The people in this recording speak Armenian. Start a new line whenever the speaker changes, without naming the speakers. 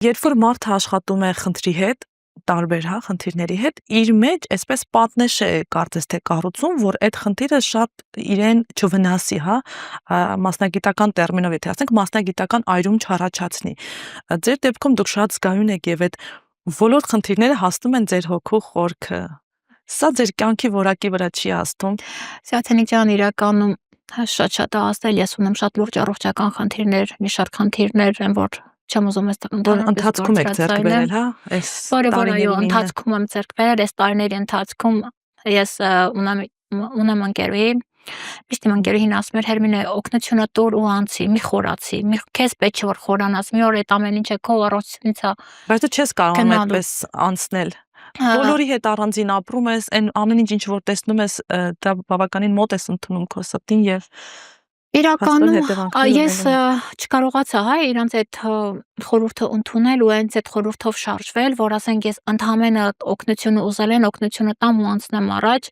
Երբ որ մարդը աշխատում է խնդրի հետ, տարբեր, հա, խնդիրների հետ, իր մեջ այսպես պատնեշ է կարծես թե կառուցում, որ այդ խնդիրը շատ իրեն չվնասի, հա, մասնագիտական տերմինով եթե ասենք, մասնագիտական այրում չառաջացնի։ Ձեր դեպքում դուք շատ զգայուն եք եւ այդ բոլոր խնդիրները հասնում են ձեր հոգու խորքը։ Սա ձեր կյանքի որակի վրա չի ազդում։
Սիաթենիկ ջան, իրականում շատ ասել, ես ունեմ շատ լուրջ առողջական խնդիրներ, մի շարք խնդիրներ են, որ չեմ ուզում այս
Որ ընթացքում եք ձեռք բերել, հա, այս
որ այո, ընթացքում եմ ձեռք բերել, այս տարիների ընթացքում ես ունեմ ընկերուհի, միշտ իմ ընկերուհին ասում էր Հերմինե, օգնությունը տուր ու անցի, մի խորացի, քեզ պետք չէ որ խորանաս, մի օր այդ ամեն ինչը քո առողջությունից է։
Բայց դու չես կարողանում այդպես անցնել։ Բոլորի հետ առանձին ապրում ես, այն ամեն ինչ որ տեսնում ես, դա բավականին մոտ ես ընդունում քո սրտին եւ
իրականում ես չկարողացա, հա, իրանց այդ խորհուրդը ընդունել ու այնց այդ խորհրդով շարժվել, որ ասենք ես ընդհանրապես օգնությունը ուզել են, օգնությունը տամ ու անցնեմ առաջ,